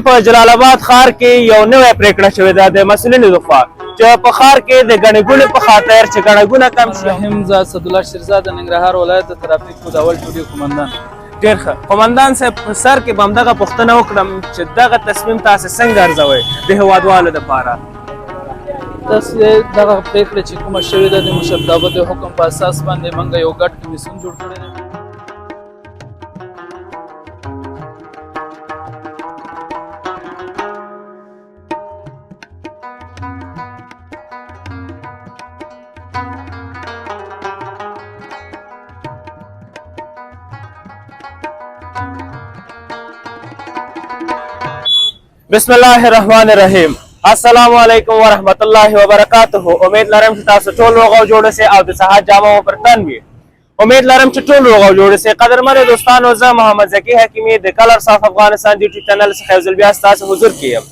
نن په جلال آباد ښار کې یو نوې پریکړه شوې ده د مسؤلینو لخوا چې په ښار کې د ګڼې ګوڼې په خاطر چې ګڼه ګوڼه کم شي. رحیم زاد اسدالله شیرزاد د ننګرهار ولایت د ترافیکو د اول ټولي قومندان. ډېر ښه قومندان صاحب، په سر کې به همدغه پوښتنه وکړم چې دغه تصمیم تاسې څنګه ارزوئ د هېوادوالو دپاره؟ تاسې دغه پرېکړه چې کومه شوې ده د مشرتابه د حکم په اساس باندې موږ یو ګډ کمیسیون جوړ کړی دی. بسم الله الرحمن الرحیم. السلام علیکم ورحمت الله وبرکاته. امید لرم چې تاسو ټول روغ او جوړ اوسئ او د صحت جامه مو پر تن وي. امید لرم چې ټول روغ او جوړ اوسئ. قدرمنو دوستانو، زه محمد ذکي حکیمي د کلرز اف افغانستان د یوټیوب چینل څخه یو ځل بیا ستاسو حضور کې یم.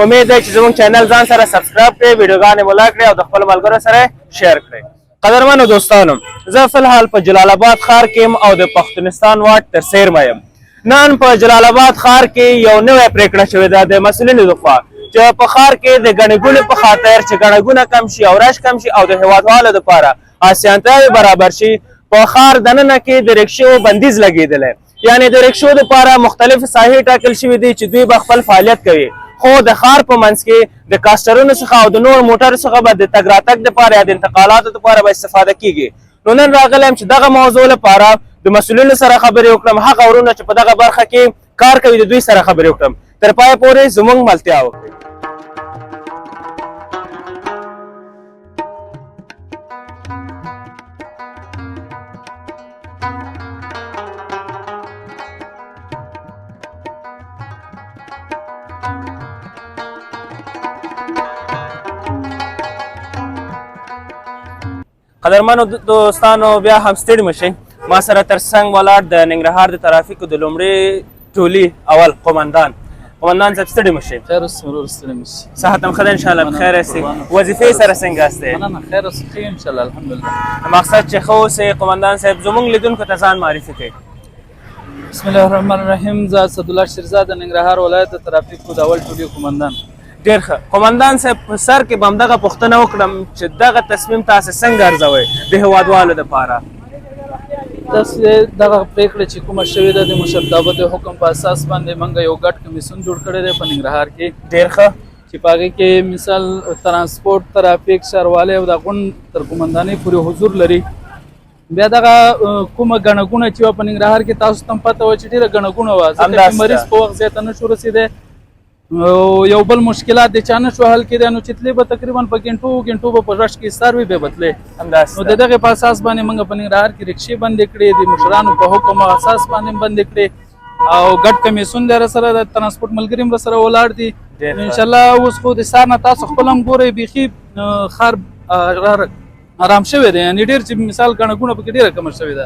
امید ده چې زموږ چینل ځان سره سبسکرایب کړئ، ویډیوګانې مو لایک کړئ او د خپلو ملګرو سره شیر کړئ. قدرمنو دوستانو، زه فلحال په جلال آباد ښار کې یم او د پښتونستان واټ تر څیرمه یم. نن په جلال آباد ښار کې یو نوې پریکړه شوې ده د مسؤلینو لخوا چې په ښار کې د ګڼې ګوڼې په خاطر چې ګڼه ګوڼه کم شي او رش کم شي او د هېوادوالو دپاره اسانتیاوې برابر شي، په ښار دننه کې د رکشو بندیز لګېدلی. یعنې د رکشو دپاره مختلف ساحې ټاکل شوي دي چې دوی به خپل فعالیت کوي، خو د ښار په منځ کې د کاسټرونو څخه او د نور موټرو څخه به د تګ راتګ دپاره یا د انتقالاتو دپاره به استفاده کیږي. نو نن راغلی یم چې دغه موضوع لپاره د مسؤلینو سره خبرې وکړم، هغه ورونه چې په دغه برخه کې کار کوي د دوی سره خبرې وکړم. تر پایه پورې زموږ ملتیا وکړئ. قدرمنو دوستانو، بیا هم ستړي مه شئ. ما سره تر څنګ ولاړ د ننګرهار د ترافیکو د لومړي ټولي اول قومندان صاحب، ستړي مه شئ. خیر اوسې ورور، ستړي مه شئ. صحت هم ښه ده انشاءالله، بخیر یاستئ؟ وظیفې سره څنګه یاستئ؟ مننه، خیر اوسې، ښه یم انشاءالله، الحمدلله. مقصد چې ښه اوسئ قومندان صاحب، زموږ لیدونکو ته ځان معرفي کړئ. بسم الله الرحمن الرحیم. زاد اسدالله شیرزاد د ننګرهار ولایت د ترافیکو د اول ټولي قومندان. ډېر ښه قومندان صاحب، په سر کې به همدغه پوښتنه وکړم چې دغه تصمیم تاسې څنګه ارزوئ د هېوادوالو دپاره؟ تاسې دغه پرېکړه چې کومه شوې ده د مشرتابه د حکم په اساس باندې موږ یو ګډ کمیسیون جوړ کړی دی په ننګرهار کې. ډېر ښه. چې په هغې کې مثال ترانسپورټ، ترافیک، ښاروالۍ او د غونډ تر قومندانۍ پورې حضور لري. بیا دغه کومه ګڼه ګوڼه چې وه په ننګرهار کې، تاسو ته هم پته وه چې ډېره ګڼه ګوڼه وه، ځکه چې مریض په وخت ځای ته نه شو رسېدی، یو بل مشکلات د چا نه شو حل کېدی، نو چې تلې به تقریبا په ګنټو به په رش کې څاروي به به تلې. نو د دغې په اساس باندې موږ په ننګرهار کې رکشې بندې کړې، د مشرانو په حکم او اساس باندې بندې کړې، او ګډ کمیسیون دی راسره، د ترانسپورټ ملګري هم راسره ولاړ دي. انشاءالله اوس خو د سهار نه تاسو خپل هم ګورئ، بیخي ښار ارام شوی دی، یعنې ډېر چې مثال ګڼه ګوڼه پکې ډېره کمه شوې ده.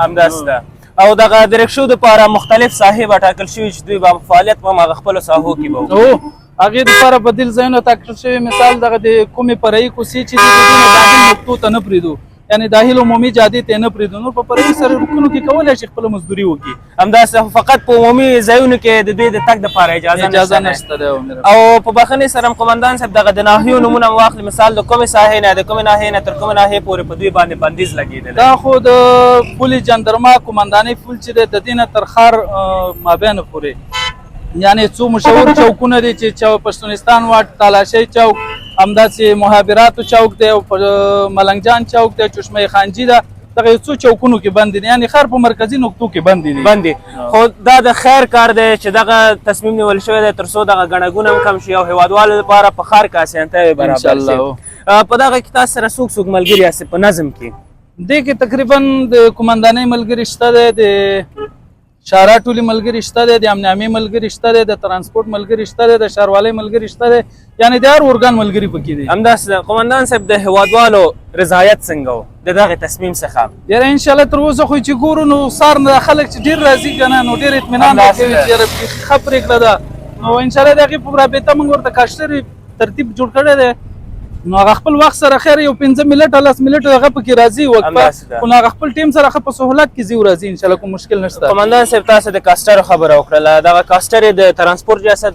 همداسې ده. او دغه د رکشو دپاره مختلف ساحې به ټاکل شوي چې دوی به فعالیت په هغه خپلو ساحو کې به وکړي. هغې دپاره بدیل ځایونه ټاکل شوي، مثال دغه د کومې فرعي کوڅې چې دي د دوی نه داخل نقطو ته نه پرېږدو، یعنې داخل عمومي جادې ته یې نه پرېږدو، نور په فرعي سړکونو کې کولی شي خپله مزدوري وکړي. همداسې فقط په عمومي ځایونو کې د دوی د تګ دپاره اجازه نشته ده. او په بخښنې سره هم قومندان صاحب دغه د ناحیو نومونه هم واخلي، مثال د کومې ساحې نه د کومې ناحیې نه تر کومې ناحیې پورې په دوی باندې بندیز لګېدلی. دا خو د پولي جندرما قومندانۍ پول چې دی د دې نه تر ښار مابینه پورې، یعنې څو مشهور چوکونه دي چې پښتونستان واټ، تالاشۍ چوک، همداسې محابراتو چوک دی او ملنګ جان چوک دی، چشمه خانجي ده، دغه څو چوکونو کې بند دي، یعنې ښار په مرکزي نقطو کې بند دي. خو دا د خیر کار دی چې دغه تصمیم نیول شوی دی تر څو دغه ګڼه ګوڼه هم کم شي او هېوادوالو لپاره په ښار کې اسانتیاوې برابر شي. په دغه کې تاسو سره څوک څوک ملګري یاست په نظم کې؟ دې کې تقریبا د قومندانۍ ملګري شته دی، د شارع ټولي ملګري شته دی، د امن عامې ملګري شته دی، د ترانسپورټ ملګري شته دی، د ښاروالۍ ملګري شته دی، یعنې د هر ارګان ملګري پکې دي. همداسې ده. قومندان صاحب، د هېوادوالو رضایت څنګه و د دغې تصمیم څخه؟ یاره انشاءالله تر اوسه خو چې ګورو نو سهار نه خلک چې ډېر راځي که نه، نو ډېر اطمینان ورکوي چې یاره بیخي ښه پرېکړه ده. نو انشاءالله د هغې په رابطه موږ ورته کاشتري ترتیب جوړ کړی دی، نو هغه خپل وخت سره خیر یو 15 منټه 10 منټه هغه پکې راځي وقفه، خو هغه خپل ټیم سره په سہولت کې زی راځي انشاءالله، کوم مشکل نشته. قومندان صاحب، تاسو د کاسټر خبره وکړه، دغه کاسټر د ترانسپورټ ریاست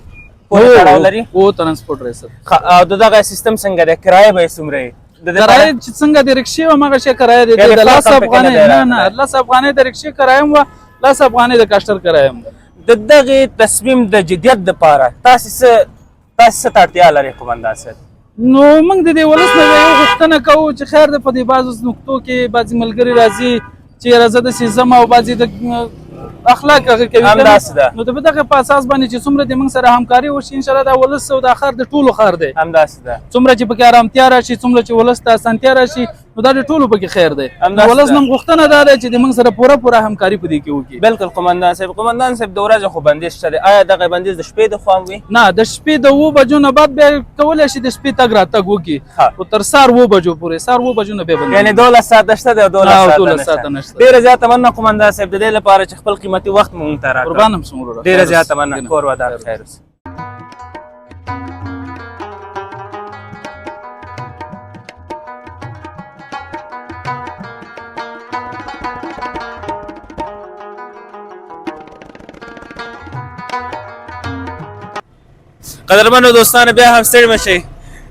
پورې تړاو لري؟ او ترانسپورت رئیس. او دغه سیستم څنګه دی؟ کرایه به یې څومره وي؟ کرایه چې څنګه د رکشې وه همغه شی کرایه دی. د 10 افغانۍ نه 10 افغانۍ د رکشې کرایه هم وه، 10 افغانۍ د کاشتر کرایه هم ده. د دغې تصمیم د جدیت دپاره تاسې څه ته اړتیا لرئ قومندان صاحب؟ نو موږ د دې ولس نه یو غوښتنه کوو چې خیر دی په دې بعضو نقطو کې بعضې ملګري راځي چې یاره زه داسې ځم او بعضې د اخلاق هغه کوي همداسې ده. نو د دغه په اساس باندې چې څومره د موږ سره همکاري وشي انشاءالله دا ولس او دا ښار د ټولو ښار دی. همداسې ده. څومره چې پکې ارامتیا راشي، څومره چې ولس ته اسانتیا راشي، نو دا د ټولو پکې خیر دی. ولس نه غوښتنه دا ده چې د موږ سره پوره همکاري په دې کې وکړي. بالکل قومندان صاحب. قومندان صاحب د ورځې خو بندیز شته دی، آیا دغه بندیز د شپې د خوا وي؟ نه، د شپې د 7 بجو نه بعد بیا کولی شي د شپې تګ راتګ وکړي، خو تر سهار 7 بجو پورې، سهار 7 بجو نه بیا بندیږي. یعنې 12 ساعته شته دی او 12 ساعته نشته. ډېره زیاته مننه قومندان صاحب د دې لپاره چې خپل قیمتي وخت مونږ ته راکړ. قربان هم شم وروره. ډېره زیاته مننه. کور ودان خیر اوسه. قدرمنو دوستانو بیا هم ستړي مه شئ.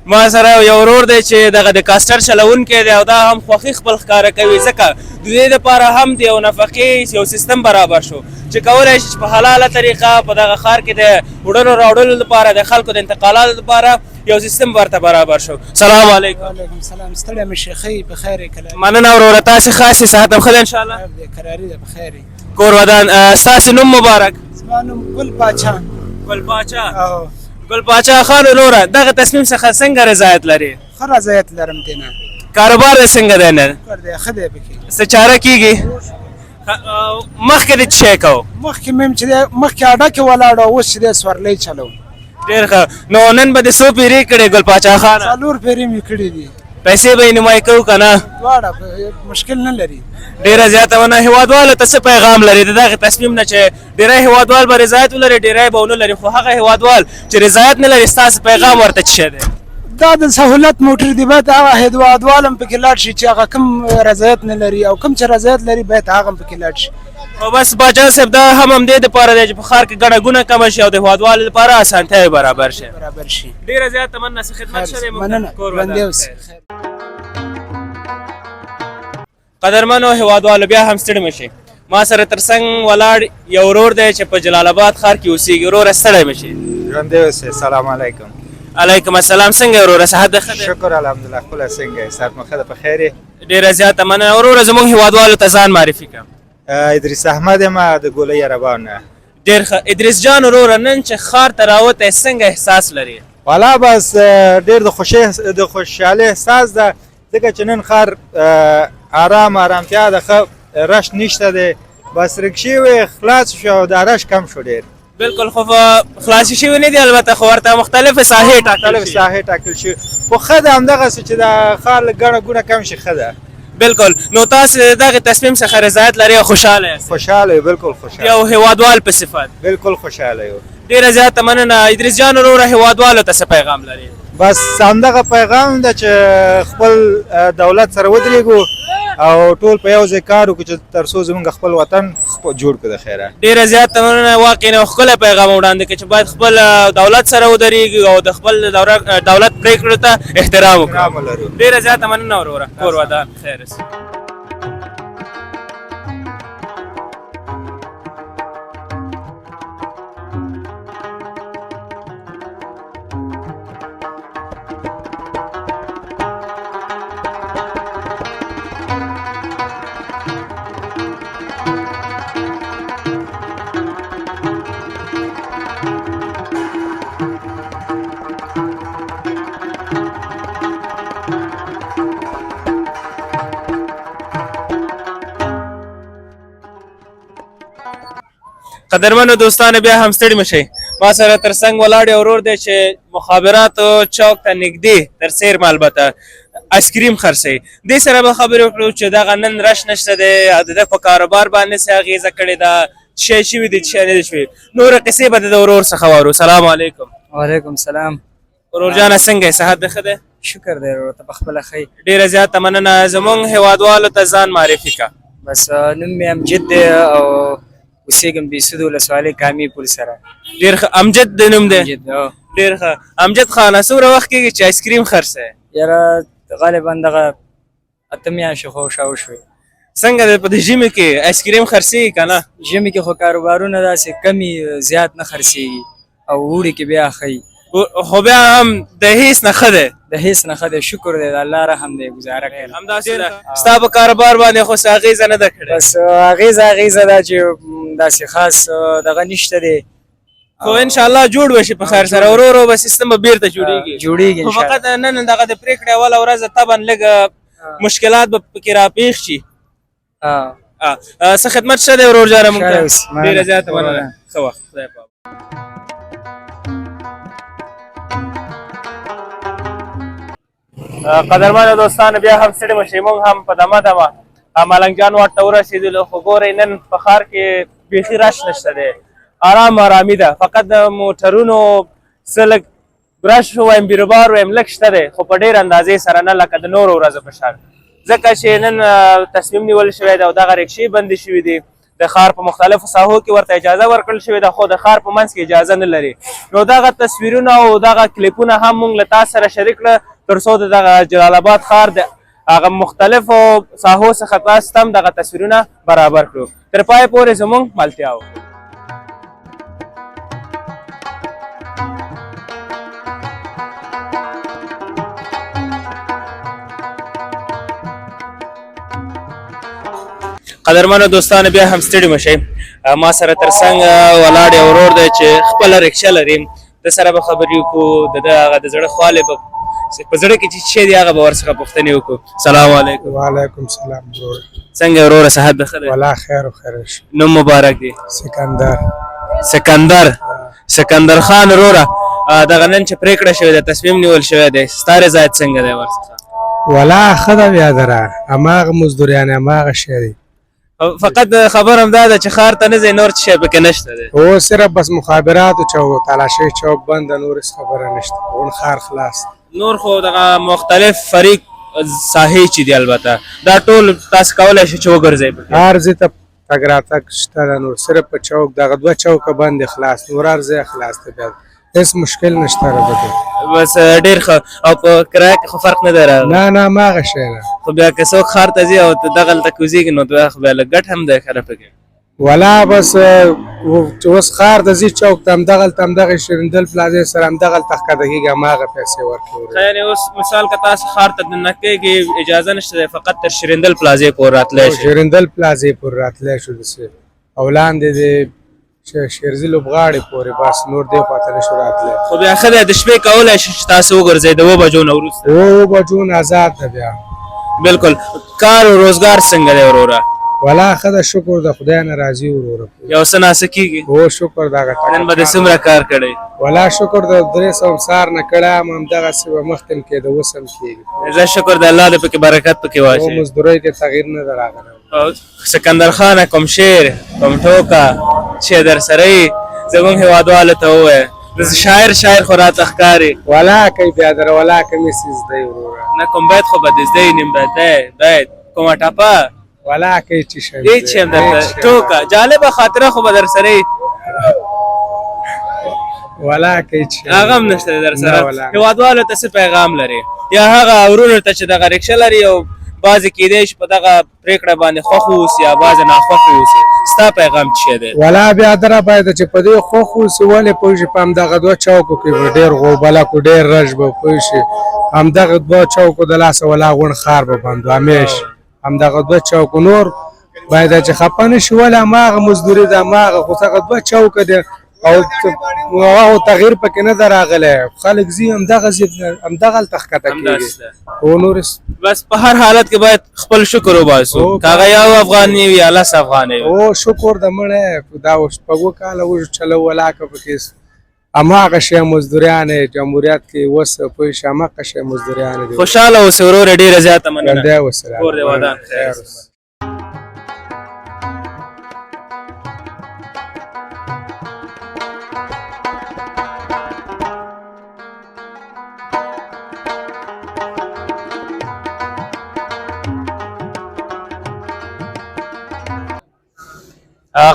ما سره یو ورور دی چې دغه د کاسټر چلوونکی دی او دا هم خوښي خپل ښکاره کوي، ځکه د دې دپاره هم د یو نفقې یو سیستم برابر شو چې کولی شي چې په حلاله طریقه په دغه ښار کې د وړلو راوړلو لپاره د خلکو د انتقالاتو لپاره یو سیستم ورته برابر شو. سلام علیکم. وعلیکم السلام. ستړی مې شیخی په خیر یې کله. مننه وروره. تاسې خاصې صحت هم ښه دی انشاءالله؟ کراري ده په خیر یې. کور ودان. ستاسې نوم مبارک؟ زما نوم ګل پاچا. ګل پاچا. ګل پاچا خان وروره دغه تصمیم څخه څنګه رضایت لري؟ ښه رضایت لرم دې نه. کاروبار یې څنګه دی نن؟ کار دی ښه دی پکې. څه چاره کېږي؟ مخکې دې څه شی کوو؟ مخکې مې چې دی مخکې اډه کې ولاړ او اوس چې دی سورلۍ چلوم. ډېر ښه. نو نن به دې څو پیرې کړې ګل پاچا خانه؟ 4 پیرې مې کړي دي. پیسې به یې نیمایي کوو که نه؟ دواړه مشکل نه لري. ډېره زیاته مننه. هېوادوالو ته څه پیغام لري د دغې تصمیم نه چې ډېری هېوادوال به رضایت ولري، ډېری به ونه لري، خو هغه هېوادوال چې رضایت نه لري ستاسو پیغام ورته څه شی دی؟ دا د سهولت موټر دی، باید هغه هېوادوال هم پکې لاړ شي چې هغه کوم رضایت نه لري او کوم چې رضایت لري باید هغه هم پکې لاړ شي. او بس باچا صاحب دا هم همدې دپاره دی چې په ښار کې ګڼه ګونه کمه شي او د هېوادوالو لپاره اسانتیاوې برابر شي. برابر شي. ډېره زیاته مننه. څه خدمت ښه دی؟ مننه. ژوندی اوسئ. قدرمنو هېوادوالو بیا هم ستړي مه شئ. ما سره تر څنګ ولاړ یو ورور دی چې په جلال آباد ښار کې اوسېږي. وروره ستړی مه شئ. ژوندی اوسئ. سلام علیکم. علیکم السلام. څنګه یې وروره صحت دې ښه دی؟ شکر الحمدلله. خپله څنګه یې؟ صحت مو ښه ده؟ په خیر یې؟ ډېره زیاته مننه. وروره زموږ هېوادوالو ته ځان معرفي کړه. ادریس احمد یم د ګولۍ عربان نه. ډېر ښه. ادریس جان وروره نن چې ښار ته راوتی څنګه احساس لري؟ والا بس ډېر د خوشحالۍ احساس ده ځکه چې نن ښار ارامتیا ده، ښه رش نشته دی، بس رکشې وې خلاص شو او دا رش کم شو ډېر. بالکل. خو خلاصې شوي نه دي البته، خو ورته مختلفې ساحې ټاکل شي، خو ښه ده همدغسې چې د ښار ګڼه ګونه کم شي، ښه ده. بالکل. نو تاسو دغه تصمیم څخه رضایت لري او خوشاله یاست؟ خوشاله یو. بالکل خوشاله. یو هېوادوال په صفت بالکل خوشاله یو. ډېره زیاته مننه. ادریس جان وروره هېوادوالو ته څه پیغام لري؟ بس همدغه پیغام ده چې خپل دولت سره ودرېږو او ټول په یو ځای کار وکړو چې تر څو زموږ خپل وطن جوړ کړو. د خیره ډېره زیاته مننه. واقعا یو ښکلی پیغام وړاندې کړي چې باید خپل دولت سره ودرېږي او د خپل دولت پرېکړو ته احترام وکړو. ډېره زیاته مننه وروره. کور ودان خیر اوسې. قدرمنو دوستانو بیا هم ستړي مه شئ. ما سره تر څنګ ولاړ یو ورور دی چې مخابراتو چوک ته نږدې تر څیرمه البته آیسکریم خرڅوي. دې سره به خبرې وکړو چې دغه نن رش نشته دی او د ده په کاروبار باندې څه اغېزه کړې ده، څه شی شوي دي څه شی نه دي شوي. نورې قصې به د ورور څخه واورو. سلام علیکم. وعلیکم سلام. ورور جانه څنګه یې؟ صحت دې ښه دی؟ شکر دی ورور ته په خپله ښه. ډېره زیاته مننه. زموږ هېوادوالو ته ځان معرفي کړه. بس نوم مې امجد دی او اوسېږم بېسود ولسوالۍ کامې پل سره. ډېر ښه. امجد د نوم دی؟ امجد. ډېر ښه. امجد خانه څومره وخت کېږي چې آیسکریم خرڅوې؟ یاره غالبا دغه 8 میاشتې خو شاو شوې. څنګه دی په دې ژمي کې آیسکریم خرڅېږي که نه؟ ژمي کې خو کاروبارونه داسې کمي زیات نه خرڅېږي او اوړي کې بیا ښه خو بیا هم د هیڅ نه ښه دی. د هیڅ نه ښه دی. شکر دی د الله رحم دی. ګزاره کوي همداسې ده. ستا په کاروبار باندې خو څه اغېزه نه ده کړې؟ بس اغېزه ده چې داسې خاص دغه نشته دی. خو انشاءالله جوړ به شي په خیر سره. ورو ورو به سیستم به بیرته جوړېږي. خو فقط نن دغه د پرېکړې اوله ورځ طبعا لږ مشکلات به پکې راپېښ شي. څه خدمت شته دی ورور جانه مونږ ته؟ ډېره زیاته مننه. ښه وخت. خدای پاک. قدرمنو دوستانو بیا هم ستړي مه شئ. موږ هم په دمه ملنګ جان واټ ته ورسېدلو. خو ګورئ نن په ښار کې بیخي رش نشته دی. آرامي ده. فقط د موټرونو څه لږ رش وایم بیروبار وایم لږ شته دی. خو په ډېر اندازې سره نه لکه د نورو ورځو په شان. ځکه چې نن تصمیم نیول شوی دی او دغه رکشې بندې شوي دي. د ښار په مختلفو ساحو کې ورته اجازه ورکړل شوې ده خو د ښار په منځ کې اجازه نه لري. نو دغه تصویرونه او دغه کلیپونه هم موږ له تاسو سره شریک کړه تر څو د دغه جلال آباد ښار د هغه مختلفو ساحو څخه تاسو ته هم دغه تصویرونه برابر کړو. تر پایه پورې زموږ ملتیا وکړو. قدرمنو دوستانو بیا هم ستړي مه شئ. ما سره تر څنګ ولاړ یو ورور دی چې خپله رکشه لري. د سره به خبرې وکړو. د ده هغه د زړه خواله به په زړه کې چې څه دی هغه به ورڅخه پوښتنې وکړو. سلام علیکم. وعلیکم سلام ورور. څنګه وروره صحت ده ښه دی؟ والله خیر و خیر. نوم مبارک دی؟ سکندر سکندر خان وروره دغه نن چې پرېکړه شوې ده تصمیم نیول شوی دی ستا رضایت څنګه دی ورڅخه؟ والله ښه ده بیا دره هماغه مزدوریانې هماغه شی دی. فقط خبر هم دا ده چې ښار ته نه ځئ نور څه شی پکې نشته دی. هو صرف بس مخابراتو چوک تالاشۍ چوک بند ده نور هېڅ خبره نشته. اون ښار خلاص. نور خو دغه مختلف فریق ساحې چې دي البته دا ټول تاسو کولی شئ چې وګرځئ پکې. هر ځای ته تګ راتګ شته ده. نور صرف په چوک دغه 2 چوکه بند دي خلاص. نور هر ځای خلاص دی. بیا هېڅ مشکل نشته راپکې. بس ډېر ښه. او په کرایه کې خو فرق نه دی راغلی؟ نه هماغه شی ده. خو بیا که څوک ښار ته ځي او دغلته کوزېږي نو بیا خو بیا لږ ګټ هم دی ښه پکې. والله بس اوس ښار ته ځي چوک ته همدغلته همدغې شیرندل پلازې سره همدغلته ښکته کېږي هماغه پیسې ورکوي. یعنې اوس مثال که تاسو ښار ته دننه کېږي اجازه نشته دی فقط تر شیرندل پلازې پورې راتلی شئ. شیرندل پلازې پورې راتلی شو داسې او لاندې د شیرزي لوبغاړې پورې بس نور دې خواته نشو راتلی. خو بیا ښه دی د شپې کولی شئ چې تاسو وګرځئ د 7 بجو نه وروسته. 7 بجو نه آزاد ده بیا. بلکل. کار او روزګار څنګه دی وروره؟ والله ښه ده شکر د خدای نه راضي وروره. یو څه ناڅه کېږي؟ هو شکر دغه نن به دې څومره کار کړی؟ والله شکر د 300 سار نه کړی یم همدغسې به مخکې هم کېده اوس هم کېږي. زه شکر د الله د پکې برکت پکې او واچوي. مزدورۍ کې تغییر نه ده راغلی. سکندر خانه کوم شعر کوم ټوکه چې در سره یې زموږ هېوادوالو ته ووایه. شاعر خو راته ښکاري. والله کوي بیا دره والله کومې څه زده یې وروره. نه کوم بیت خو به دې زده یې نیم بیت کومه ټاپه والله کوي چې شی هېڅ شی هم درته ټوکه جالبه خاطره خو به در سره یې والله کوي چې هغه هم نشته در سره. هېوادوالو ته څه پیغام لري یا هغه ورونو ته چې دغه رکشه لري او بعضې کېدی شي په دغه پرېکړه باندې خوښ واوسي یا بعضې ناخوښ واوسي ستا پیغام څه شی دی؟ والله بیا دره باید چې په دې خوښ واوسي ولې پوه شي په همدغه 2 چوکو کې به ډېر غوبلک و ډېر رش به پوه شي همدغه 2 چوکو د لاسه ولا غونډ ښار به بند و همیش همدغه 2 چوکو نور باید چې خفه نه شي ولې هماغه مزدوري ده هماغه خو هغه 2 چوکه دی او هغه تغییر پکې نه ده راغلی خلک ځي همدغلته ښکته کېږي او نور بس په هر حالت کې باید خپل شکر وباسو که هغه یو افغاني وي یا 10 افغانۍ وي. او شکر د مړی دا اوس په 2 کاله وږو چلو ولاکه پکې هماغه شی مزدوریانې جمهوریت کې اوس پوه شي هماغه شی مزدوریانې دي. خوشحاله اوسې وروره ډېره زیاته مننه. ژوندی اوسې. کور دې ودان خیر.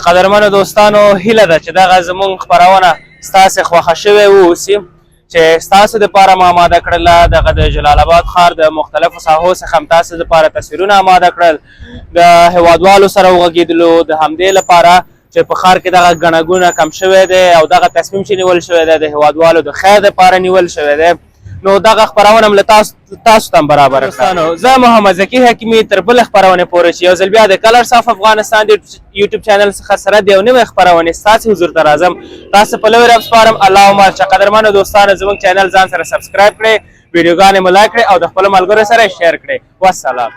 قدرمنو دوستانو هیله ده چې دغه زموږ خپرونه ستاسې خوښه شوې واوسي چې ستاسو دپاره م اماده کړله. دغه د جلال آباد ښار د مختلفو ساحو څخه هم تاسو دپاره تصویرونه اماده کړل. د هیوادوالو سره وغږېدلو د همدې لپاره چې په ښار کې دغه ګڼه ګوڼه کم شوی دی او دغه تصمیم چې نیول شوی دی د هیوادوالو د خیر دپاره نیول شوی دی. نو دغه خپرونه هم له تاسو ته هم برابره کړه. زه محمد ذکي حکیمي تر بلې خپرونې پورې چې یو ځل بیا د کلرس آف افغانستان د یوټیوب چینل څخه سره د یو نوې خپرونې ستاسې حضور ته راځم. تاسو په لوی رب سپارم. الله عمر چې قدرمنو دوستانو زموږ چینل ځان سره سبسکرایب کړئ، ویډیوګانې مو لایک کړئ او د خپلو ملګرو سره یې شیر کړئ. والسلام.